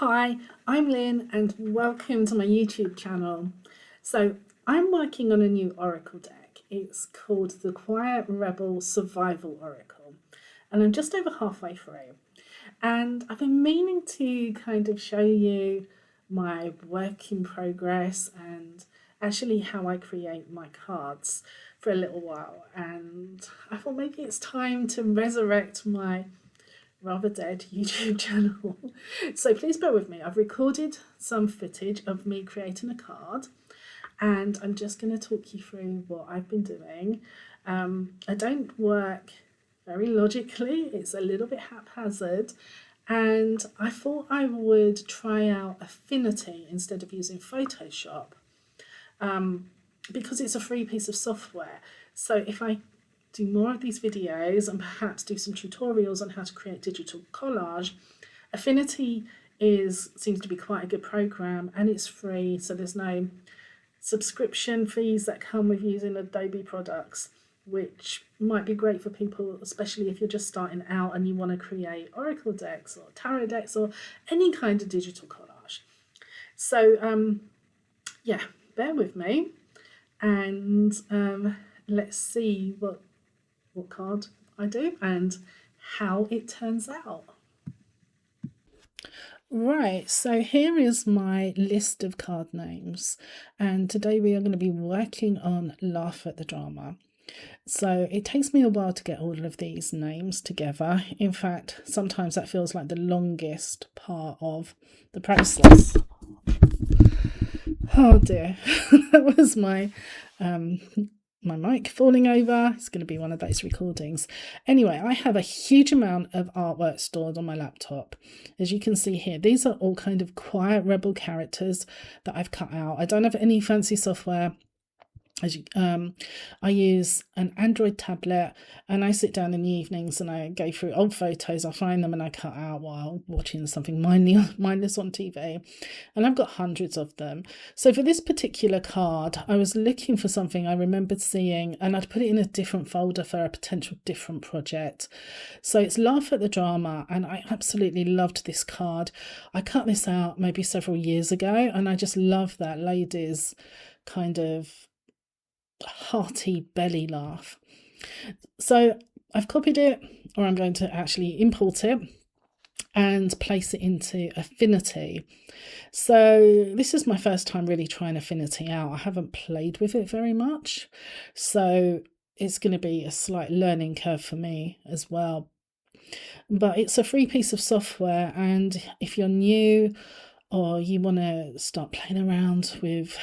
Hi, I'm Lynn and welcome to my YouTube channel. So I'm working on a new Oracle deck. It's called the Quiet Rebel Survival Oracle and I'm just over halfway through. And I've been meaning to kind of show you my work in progress and actually how I create my cards for a little while. And I thought maybe it's time to resurrect my rather dead YouTube channel. So please bear with me. I've recorded some footage of me creating a card and I'm just going to talk you through what I've been doing. I don't work very logically, it's a little bit haphazard, and I thought I would try out Affinity instead of using Photoshop because it's a free piece of software. So if I do more of these videos and perhaps do some tutorials on how to create digital collage, Affinity seems to be quite a good program and it's free, so there's no subscription fees that come with using Adobe products, which might be great for people, especially if you're just starting out and you want to create Oracle decks or tarot decks or any kind of digital collage. So yeah, bear with me and let's see what card I do and how it turns out. Right, so here is my list of card names, and today we are going to be working on Laugh at the Drama. So it takes me a while to get all of these names together. In fact, sometimes that feels like the longest part of the process. Oh dear, that was my mic falling over. It's going to be one of those recordings. Anyway, I have a huge amount of artwork stored on my laptop. As you can see here, these are all kind of quiet rebel characters that I've cut out. I don't have any fancy software. I use an Android tablet and I sit down in the evenings and I go through old photos, I find them and I cut out while watching something mindless on TV, and I've got hundreds of them. So for this particular card, I was looking for something I remembered seeing and I'd put it in a different folder for a potential different project. So it's Laugh at the Drama, and I absolutely loved this card. I cut this out maybe several years ago and I just love that lady's kind of hearty belly laugh. So I've copied it, or I'm going to actually import it and place it into Affinity. So this is my first time really trying Affinity out. I haven't played with it very much, so it's going to be a slight learning curve for me as well. But it's a free piece of software, and if you're new or you want to start playing around with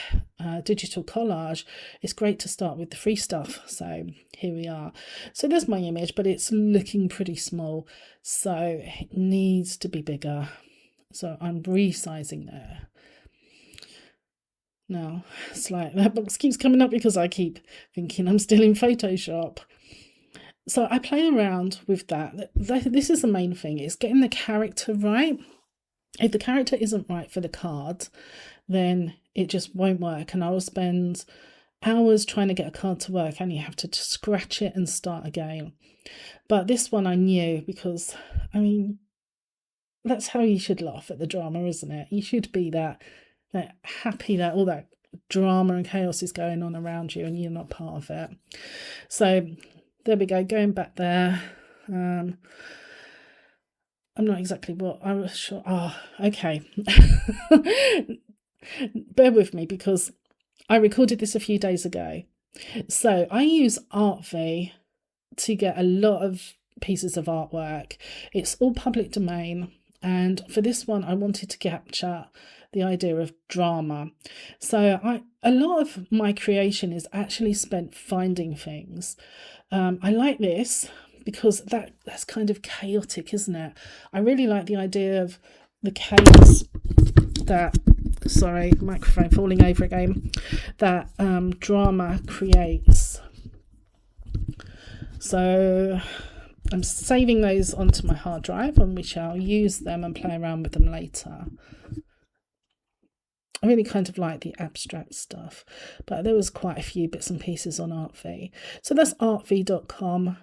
digital collage, it's great to start with the free stuff. So here we are. So there's my image, but it's looking pretty small, so it needs to be bigger. So I'm resizing there. Now, it's like that box keeps coming up because I keep thinking I'm still in Photoshop. So I play around with that. This is the main thing, is getting the character right. If the character isn't right for the card, then it just won't work, and I will spend hours trying to get a card to work and you have to scratch it and start again. But this one I knew, because I mean, that's how you should laugh at the drama, isn't it? You should be that happy that all that drama and chaos is going on around you and you're not part of it. So there we go, going back there. I'm not exactly what I was sure. Oh, okay. Bear with me because I recorded this a few days ago. So I use Artvee to get a lot of pieces of artwork. It's all public domain. And for this one, I wanted to capture the idea of drama. So a lot of my creation is actually spent finding things. I like this because that's kind of chaotic, isn't it? I really like the idea of the chaos that, sorry, microphone falling over again, that drama creates. So I'm saving those onto my hard drive and we shall use them and play around with them later. I really kind of like the abstract stuff, but there was quite a few bits and pieces on Artvee. So that's artvee.com.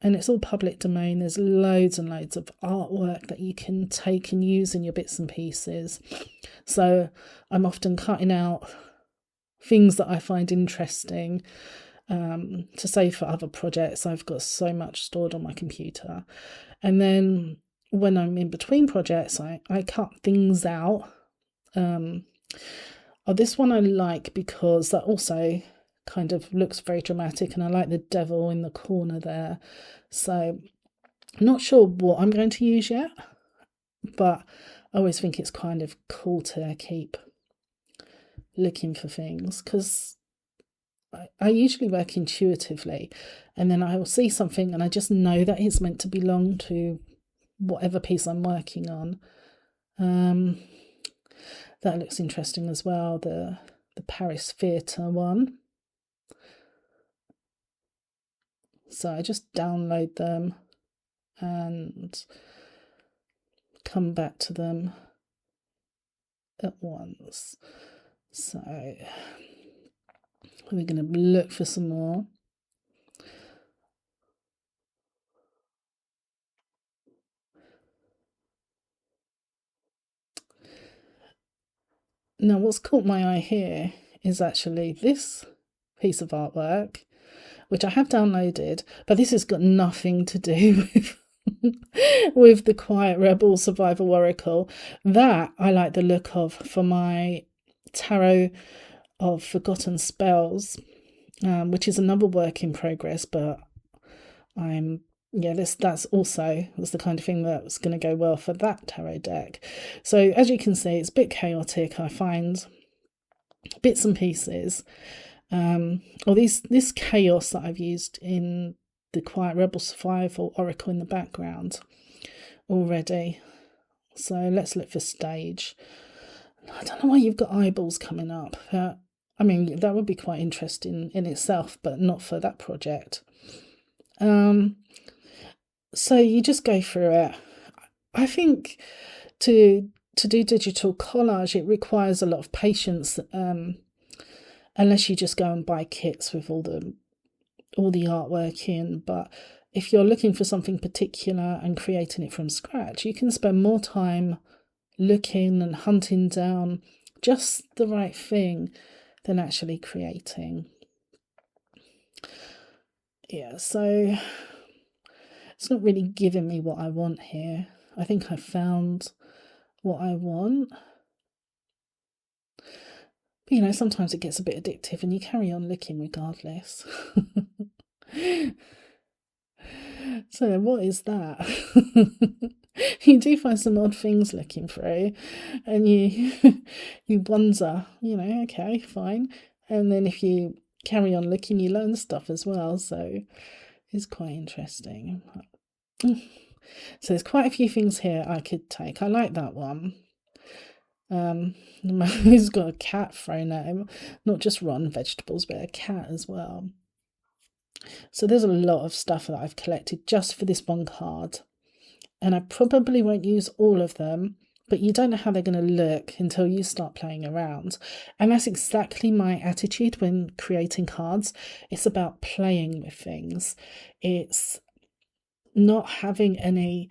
and it's all public domain. There's loads and loads of artwork that you can take and use in your bits and pieces. So I'm often cutting out things that I find interesting to save for other projects. I've got so much stored on my computer. And then when I'm in between projects, I cut things out. This one I like because that also kind of looks very dramatic, and I like the devil in the corner there. So I'm not sure what I'm going to use yet, but I always think it's kind of cool to keep looking for things, because I usually work intuitively, and then I will see something and I just know that it's meant to belong to whatever piece I'm working on. That looks interesting as well, the Paris Theatre one. So I just download them and come back to them at once. So we're going to look for some more. Now, what's caught my eye here is actually this piece of artwork, which I have downloaded, but this has got nothing to do with the Quiet Rebel Survival Oracle. That I like the look of for my Tarot of Forgotten Spells, which is another work in progress, but that's the kind of thing that's going to go well for that tarot deck. So as you can see, it's a bit chaotic. I find bits and pieces, or this chaos that I've used in the Quiet Rebel Survival Oracle in the background already. So let's look for stage. I don't know why you've got eyeballs coming up. I mean, that would be quite interesting in itself, but not for that project. So you just go through it. I think to do digital collage, it requires a lot of patience, unless you just go and buy kits with all the artwork in. But if you're looking for something particular and creating it from scratch, you can spend more time looking and hunting down just the right thing than actually creating. Yeah, so it's not really giving me what I want here. I think I found what I want. But, sometimes it gets a bit addictive and you carry on looking regardless. So what is that? You do find some odd things looking through, and you wonder, okay, fine. And then if you carry on looking, you learn stuff as well. So it's quite interesting. So there's quite a few things here I could take. I like that one. He's got a cat thrown at him, not just rotten vegetables, but a cat as well. So there's a lot of stuff that I've collected just for this one card, and I probably won't use all of them, but you don't know how they're going to look until you start playing around. And that's exactly my attitude when creating cards. It's about playing with things. It's not having any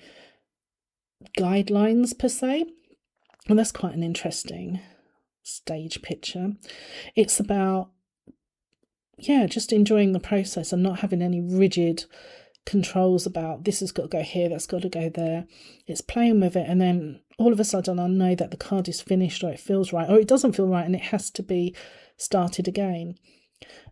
guidelines per se. And that's quite an interesting stage picture. It's about, just enjoying the process and not having any rigid controls about this has got to go here, that's got to go there. It's playing with it, and then all of a sudden I know that the card is finished, or it feels right, or it doesn't feel right, and it has to be started again.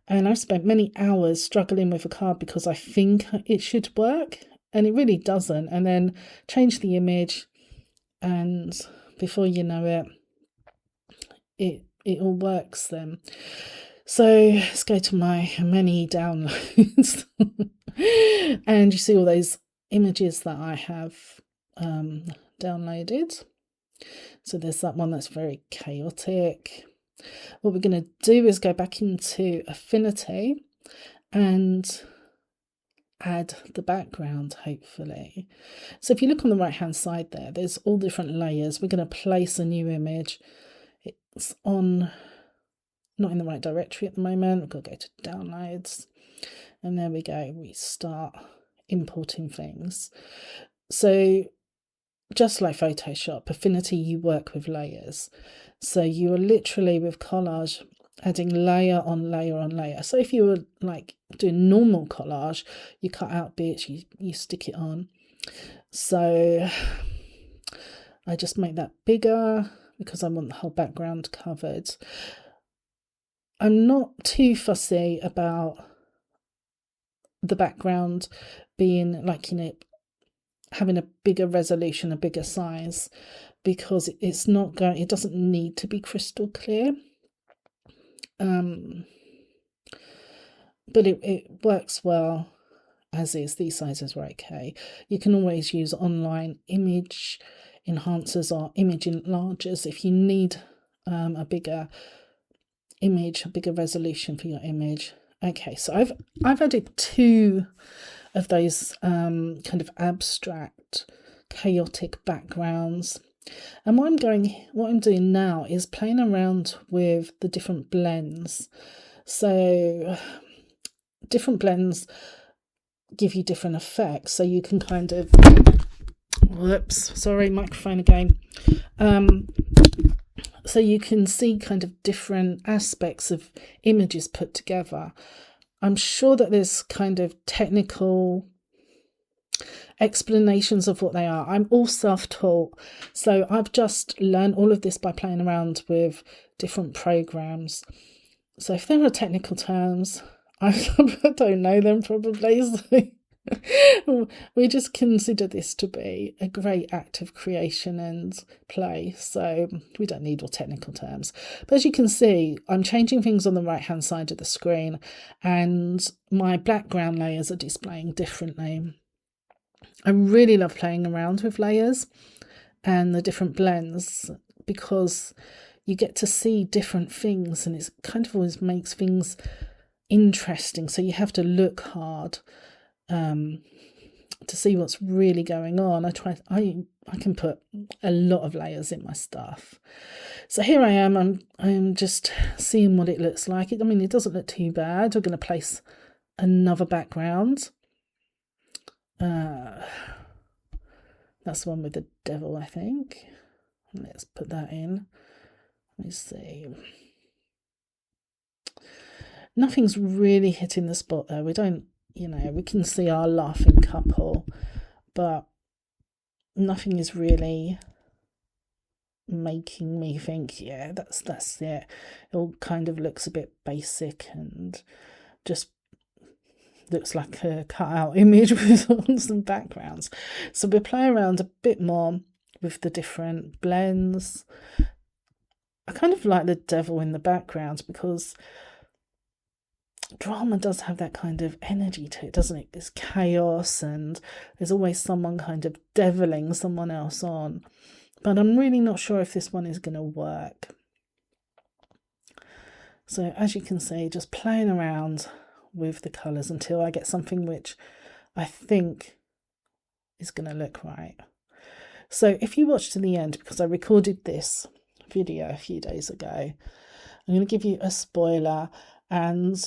And I've spent many hours struggling with a card because I think it should work, and it really doesn't, and then change the image, and before you know it all works then. So let's go to my many downloads. And you see all those images that I have downloaded. So there's that one that's very chaotic. What we're going to do is go back into Affinity and add the background, hopefully. So if you look on the right hand side there's all different layers. We're going to place a new image. It's not in the right directory at the moment. We've got to go to downloads, and there we go, restart importing things. So just like Photoshop, Affinity, you work with layers. So you are literally with collage adding layer on layer on layer. So if you were like doing normal collage, you cut out bits, you stick it on. So I just make that bigger because I want the whole background covered. I'm not too fussy about the background being like, having a bigger resolution, a bigger size, because it doesn't need to be crystal clear. But it works well as is. These sizes are okay. You can always use online image enhancers or image enlargers if you need a bigger image, a bigger resolution for your image. Okay, so I've added 2 of those kind of abstract, chaotic backgrounds. And what I'm doing now is playing around with the different blends. So different blends give you different effects. So you can kind of, whoops, sorry, microphone again. So you can see kind of different aspects of images put together. I'm sure that there's kind of technical explanations of what they are. I'm all self-taught, so I've just learned all of this by playing around with different programs. So if there are technical terms, I don't know them probably. So we just consider this to be a great act of creation and play, so we don't need all technical terms. But as you can see, I'm changing things on the right hand side of the screen, and my background layers are displaying differently. I really love playing around with layers and the different blends because you get to see different things, and it's kind of always makes things interesting. So you have to look hard to see what's really going on. I can put a lot of layers in my stuff. So here I am. I'm just seeing what it looks like. It doesn't look too bad. I'm going to place another background. That's the one with the devil, I think. Let's put that in. Let me see. Nothing's really hitting the spot there. We don't, we can see our laughing couple, but nothing is really making me think, yeah, that's it. It all kind of looks a bit basic and just looks like a cut-out image with some backgrounds. So we'll play around a bit more with the different blends. I kind of like the devil in the background because drama does have that kind of energy to it, doesn't it? There's chaos and there's always someone kind of deviling someone else on. But I'm really not sure if this one is going to work. So as you can see, just playing around with the colours until I get something which I think is going to look right. So if you watch to the end, because I recorded this video a few days ago, I'm going to give you a spoiler, and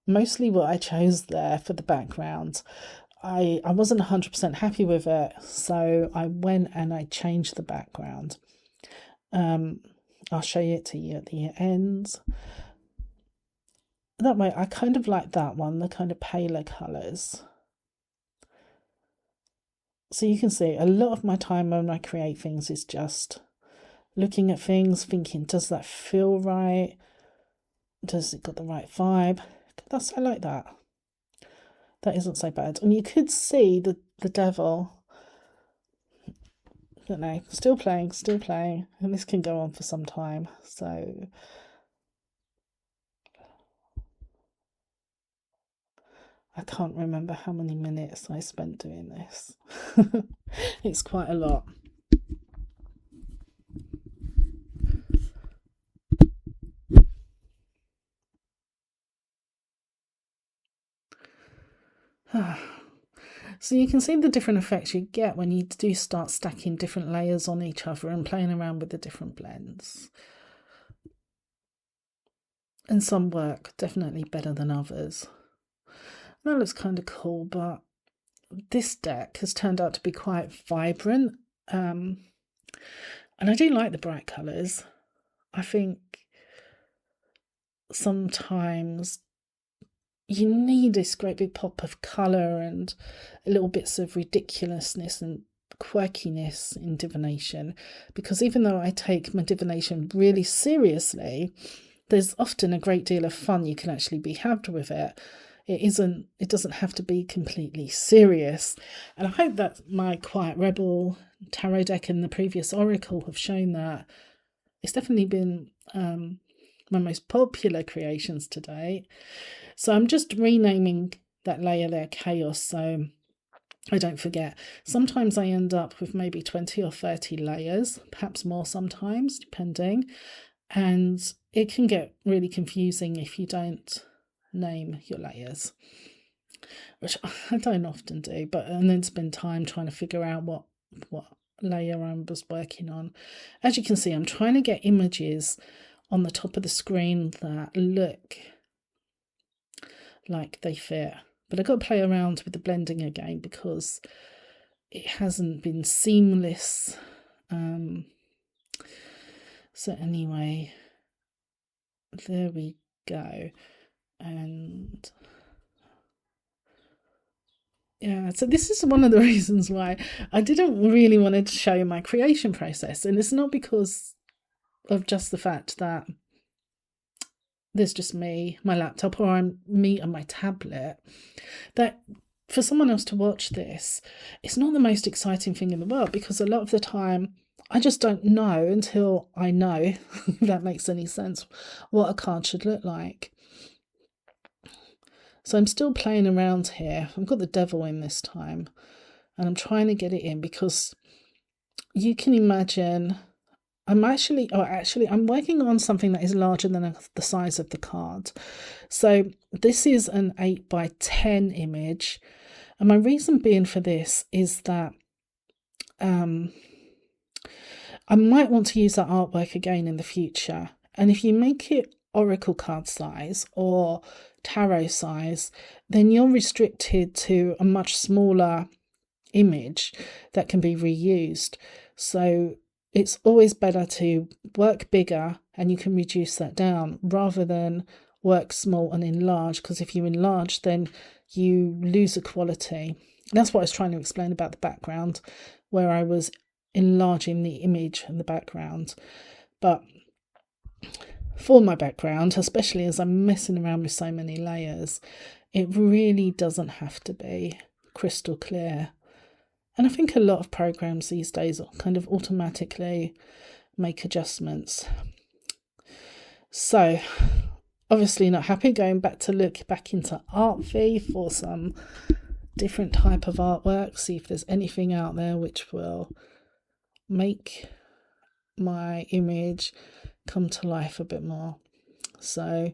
mostly what I chose there for the background, I wasn't 100% happy with it, so I went and I changed the background. I'll show it to you at the end. That way, I kind of like that one, the kind of paler colours. So you can see a lot of my time when I create things is just looking at things, thinking, does that feel right? Does it got the right vibe? I like that. That isn't so bad. And you could see the devil. I don't know, still playing. And this can go on for some time. So I can't remember how many minutes I spent doing this. It's quite a lot. So you can see the different effects you get when you do start stacking different layers on each other and playing around with the different blends. And some work definitely better than others. That looks kind of cool, but this deck has turned out to be quite vibrant. And I do like the bright colours. I think sometimes you need this great big pop of colour and little bits of ridiculousness and quirkiness in divination, because even though I take my divination really seriously, there's often a great deal of fun you can actually be had with it. It doesn't have to be completely serious. And I hope that my Quiet Rebel tarot deck and the previous Oracle have shown that. It's definitely been my most popular creations to date. So I'm just renaming that layer there Chaos, so I don't forget. Sometimes I end up with maybe 20 or 30 layers, perhaps more sometimes, depending. And it can get really confusing if you don't name your layers, which I don't often do, and then spend time trying to figure out what layer I was working on. As you can see, I'm trying to get images on the top of the screen that look like they fit, but I've got to play around with the blending again because it hasn't been seamless. So anyway, there we go. And yeah, so this is one of the reasons why I didn't really want to show you my creation process. And it's not because of just the fact that there's just me, my laptop, or me and my tablet. That for someone else to watch this, it's not the most exciting thing in the world, because a lot of the time I just don't know until I know, if that makes any sense, what a card should look like. So I'm still playing around here. I've got the devil in this time, and I'm trying to get it in because you can imagine I'm working on something that is larger than the size of the card. So this is an 8x10 image, and my reason being for this is that I might want to use that artwork again in the future. And if you make it oracle card size or tarot size, then you're restricted to a much smaller image that can be reused. So it's always better to work bigger and you can reduce that down rather than work small and enlarge, because if you enlarge then you lose the quality. That's what I was trying to explain about the background, where I was enlarging the image and the background. But for my background, especially as I'm messing around with so many layers, it really doesn't have to be crystal clear. And I think a lot of programs these days kind of automatically make adjustments. So obviously not happy, going back to look back into Artvee for some different type of artwork, see if there's anything out there which will make my image come to life a bit more. So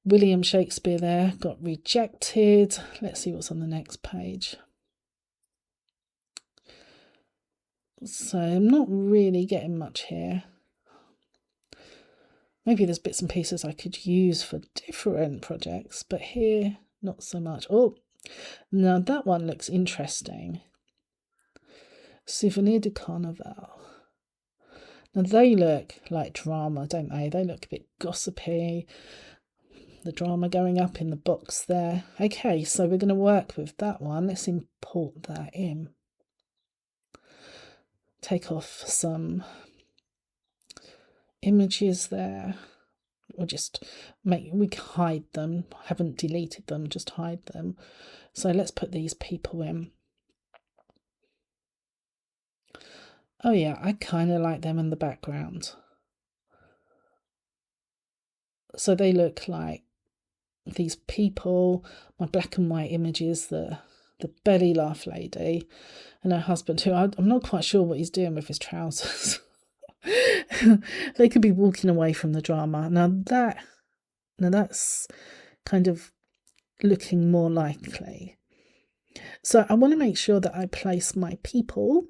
William Shakespeare there got rejected. Let's see what's on the next page. So I'm not really getting much here. Maybe there's bits and pieces I could use for different projects, but here not so much. Oh, now that one looks interesting. Souvenir du Carnaval. Now they look like drama, don't they? They look a bit gossipy. The drama going up in the box there. Okay, so we're going to work with that one. Let's import that in. Take off some images there. Or just we hide them. Haven't deleted them, just hide them. So let's put these people in. Oh yeah, I kind of like them in the background. So they look like these people, my black and white images, the belly laugh lady and her husband, who I'm not quite sure what he's doing with his trousers. They could be walking away from the drama. Now that's kind of looking more likely. So I want to make sure that I place my people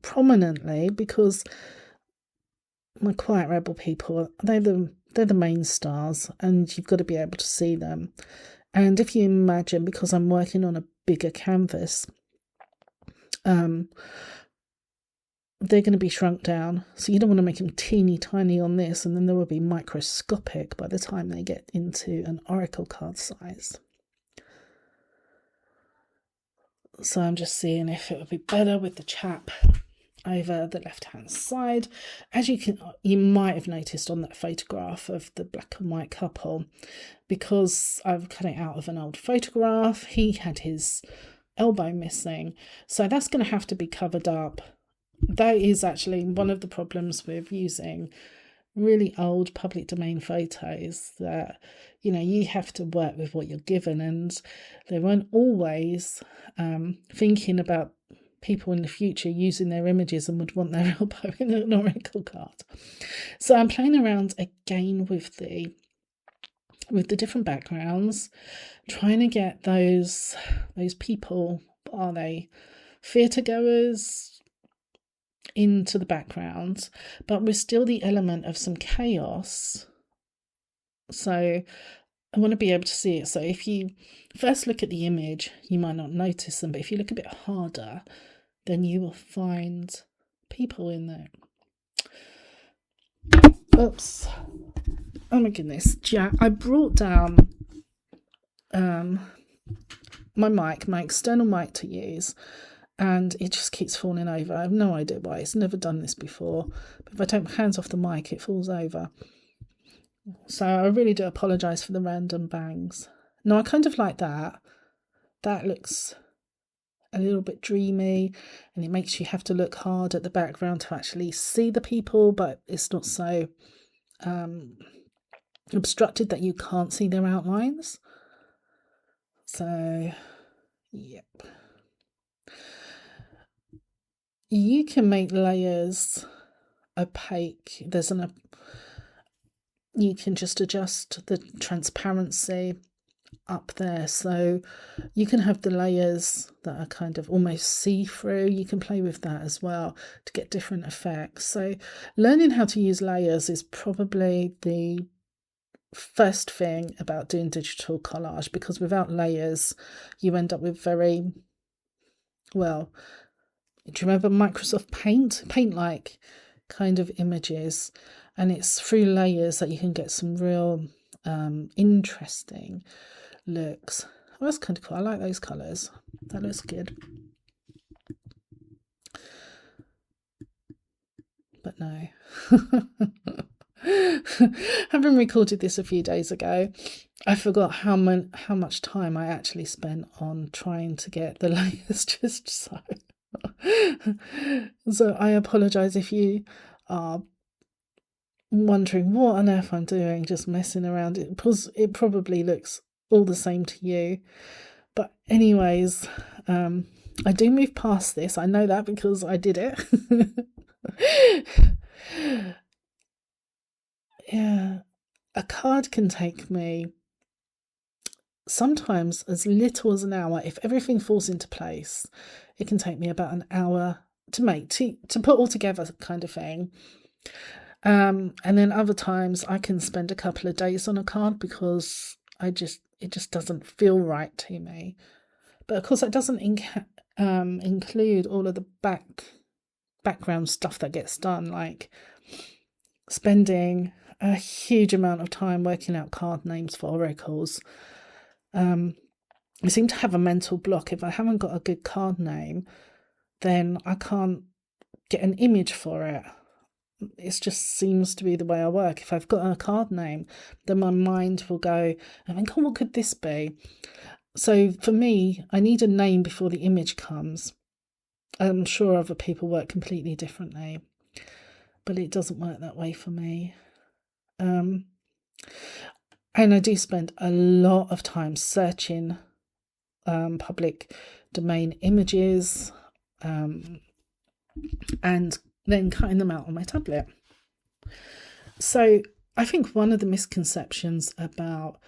prominently, because my Quiet Rebel people, they're the main stars and you've got to be able to see them. And if you imagine, because I'm working on a bigger canvas, they're going to be shrunk down. So you don't want to make them teeny tiny on this, and then they will be microscopic by the time they get into an oracle card size. So I'm just seeing if it would be better with the chap over the left hand side. As you might have noticed on that photograph of the black and white couple, because I've cut it out of an old photograph, he had his elbow missing, so that's going to have to be covered up. That is actually one of the problems with using really old public domain photos, that you have to work with what you're given, and they weren't always thinking about people in the future using their images and would want their elbow in an oracle card. So I'm playing around again with the different backgrounds, trying to get those people, are they theatre goers, into the background, but with still the element of some chaos. So I want to be able to see it. So if you first look at the image, you might not notice them, but if you look a bit harder, then you will find people in there. Oops. Oh my goodness. I brought down my external mic to use, and it just keeps falling over. I have no idea why. It's never done this before. But if I take my hands off the mic, it falls over. So I really do apologise for the random bangs. No, I kind of like that. That looks a little bit dreamy, and it makes you have to look hard at the background to actually see the people, but it's not so obstructed that you can't see their outlines. So, yep. You can make layers opaque. You can just adjust the transparency up there, so you can have the layers that are kind of almost see-through. You can play with that as well to get different effects. So learning how to use layers is probably the first thing about doing digital collage, because without layers you end up with very, well, do you remember Microsoft Paint-like kind of images? And it's through layers that you can get some real interesting looks. Oh, that's kind of cool. I like those colours. That looks good. But no. Having recorded this a few days ago, I forgot how much time I actually spent on trying to get the layers just so. So I apologise if you are wondering what on earth I'm doing, just messing around. It probably looks all the same to you, but anyways, I do move past this. I know that because I did it. Yeah, a card can take me sometimes as little as an hour. If everything falls into place, it can take me about an hour to make, to put all together, kind of thing. And then other times I can spend a couple of days on a card because it just doesn't feel right to me. But of course that doesn't include all of the background stuff that gets done, like spending a huge amount of time working out card names for oracles. I seem to have a mental block. If I haven't got a good card name, then I can't get an image for it. It just seems to be the way I work. If I've got a card name, then my mind will go, I think, oh, what could this be? So for me, I need a name before the image comes. I'm sure other people work completely differently, but it doesn't work that way for me. And I do spend a lot of time searching public domain images and then cutting them out on my tablet. So I think one of the misconceptions about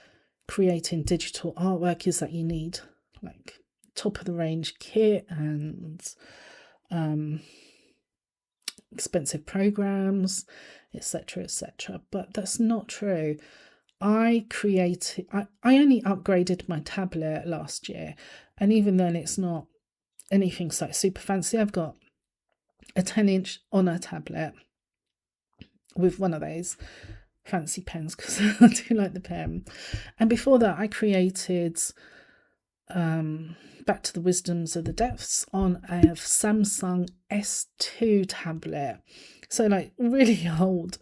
creating digital artwork is that you need like top of the range kit and expensive programs, etc., but that's not true. I only upgraded my tablet last year, and even then it's not anything so super fancy. I've got a 10-inch Honor tablet with one of those fancy pens because I do like the pen. And before that, I created Back to the Wisdoms of the Depths on a Samsung S2 tablet. So like really old.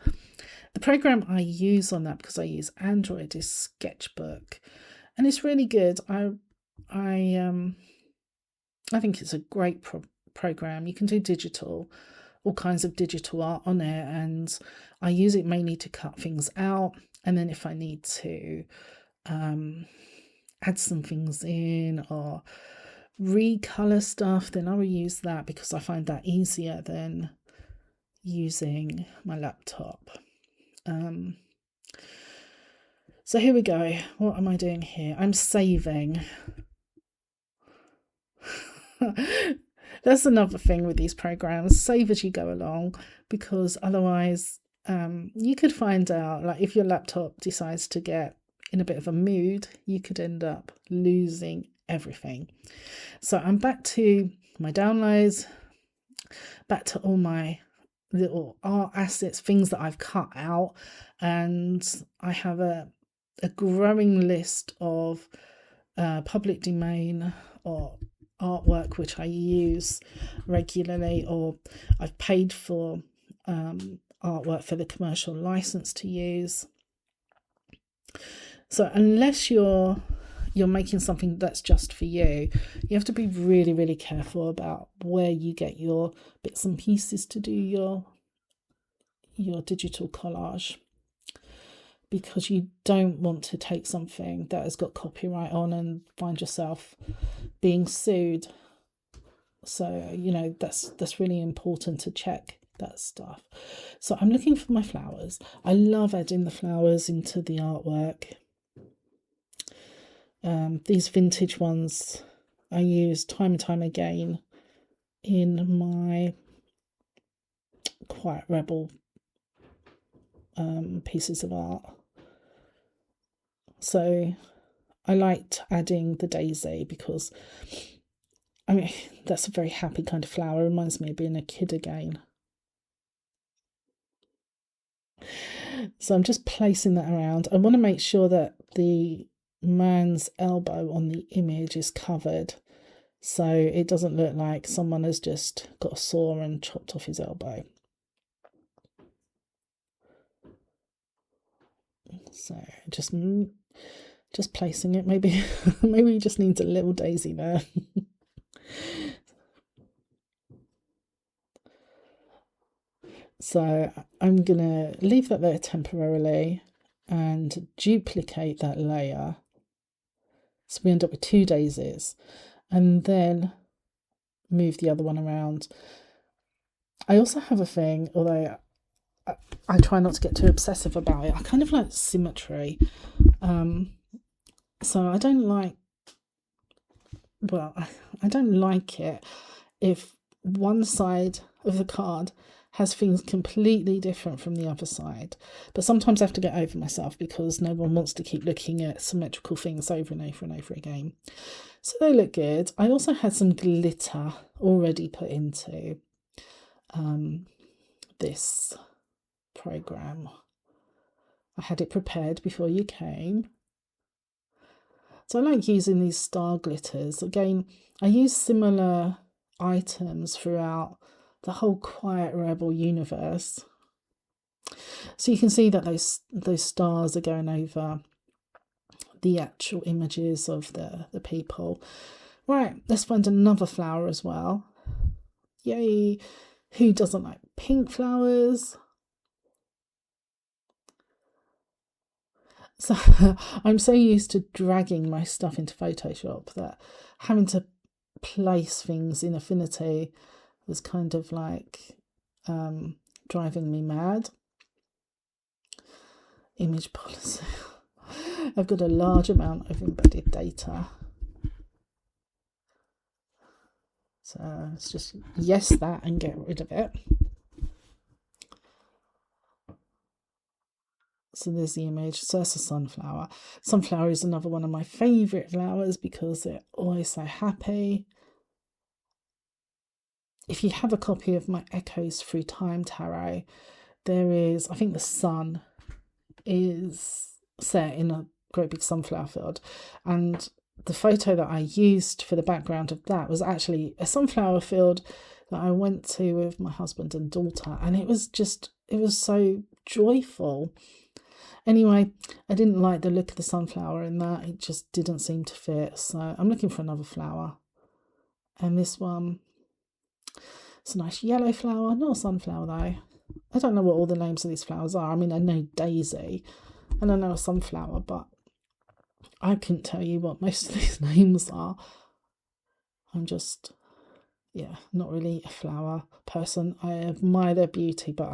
The program I use on that, because I use Android, is Sketchbook, and it's really good. I think it's a great program. You can do all kinds of digital art on it, and I use it mainly to cut things out. And then if I need to add some things in or recolor stuff, then I will use that because I find that easier than using my laptop. So here we go. What am I doing here? I'm saving. That's another thing with these programs. Save as you go along, because otherwise you could find out, like if your laptop decides to get in a bit of a mood, you could end up losing everything. So I'm back to my downloads, back to all my little art assets, things that I've cut out, and I have a growing list of public domain or artwork which I use regularly, or I've paid for artwork for the commercial license to use. So unless you're making something that's just for you, you have to be really, really careful about where you get your bits and pieces to do your digital collage, because you don't want to take something that has got copyright on and find yourself being sued. So, that's really important to check that stuff. So I'm looking for my flowers. I love adding the flowers into the artwork. These vintage ones I use time and time again in my quite rebel pieces of art. So I liked adding the daisy because, that's a very happy kind of flower. It reminds me of being a kid again. So I'm just placing that around. I want to make sure that the man's elbow on the image is covered, so it doesn't look like someone has just got a saw and chopped off his elbow. So just placing it. Maybe he just needs a little daisy there. So I'm gonna leave that there temporarily and duplicate that layer, so we end up with 2 daisies, and then move the other one around. I also have a thing, although I try not to get too obsessive about it, I kind of like symmetry. So I don't like it if one side of the card has things completely different from the other side. But sometimes I have to get over myself because no one wants to keep looking at symmetrical things over and over and over again. So they look good. I also had some glitter already put into this program. I had it prepared before you came. So I like using these star glitters. Again, I use similar items throughout the whole Quiet Rebel universe. So you can see that those stars are going over the actual images of the people. Right, let's find another flower as well. Yay! Who doesn't like pink flowers? So I'm so used to dragging my stuff into Photoshop that having to place things in Affinity was kind of like driving me mad. Image policy. I've got a large amount of embedded data. So let's just yes that and get rid of it. So there's the image. So that's a sunflower. Sunflower is another one of my favourite flowers because they're always so happy. If you have a copy of my Echoes Through Time tarot, there is, I think the sun is set in a great big sunflower field, and the photo that I used for the background of that was actually a sunflower field that I went to with my husband and daughter, and it was so joyful. Anyway, I didn't like the look of the sunflower in that. It just didn't seem to fit, so I'm looking for another flower. And this one, it's a nice yellow flower, not a sunflower though. I don't know what all the names of these flowers are. I mean, I know daisy and I know a sunflower, but I couldn't tell you what most of these names are. I'm just, not really a flower person. I admire their beauty, but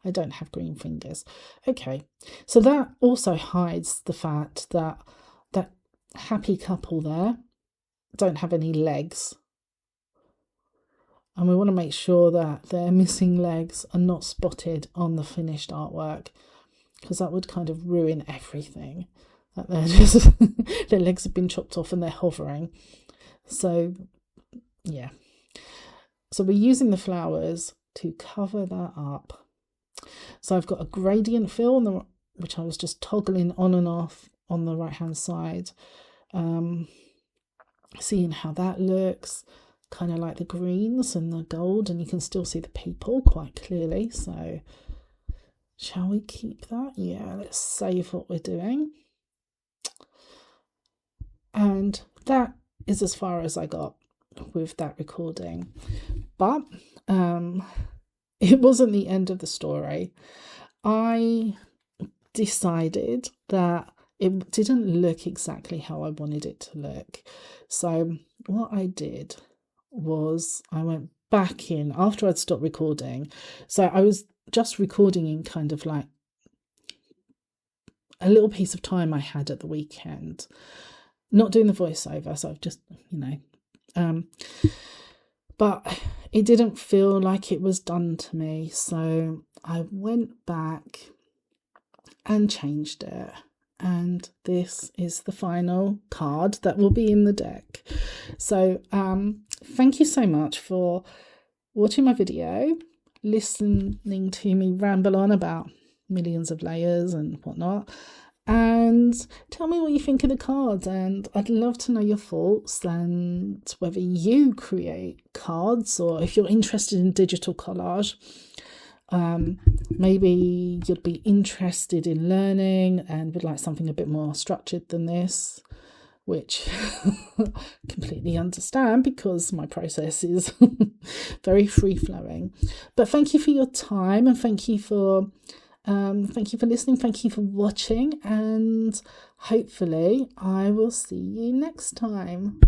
I don't have green fingers. Okay, so that also hides the fact that that happy couple there don't have any legs. And we want to make sure that their missing legs are not spotted on the finished artwork, because that would kind of ruin everything. That they're just their legs have been chopped off and they're hovering. So yeah. So we're using the flowers to cover that up. So I've got a gradient fill which I was just toggling on and off on the right hand side. Seeing how that looks. Kind of like the greens and the gold, and you can still see the people quite clearly. So shall we keep that? Yeah, let's save what we're doing. And that is as far as I got with that recording. But it wasn't the end of the story. I decided that it didn't look exactly how I wanted it to look. So what I did was I went back in after I'd stopped recording. So I was just recording in kind of like a little piece of time I had at the weekend, not doing the voiceover. So I've just, but it didn't feel like it was done to me. So I went back and changed it. And this is the final card that will be in the deck. So thank you so much for watching my video, listening to me ramble on about millions of layers and whatnot, and tell me what you think of the cards. And I'd love to know your thoughts and whether you create cards or if you're interested in digital collage. Maybe you'd be interested in learning and would like something a bit more structured than this, which I completely understand because my process is very free-flowing. But thank you for your time, and thank you for listening, thank you for watching, and hopefully I will see you next time.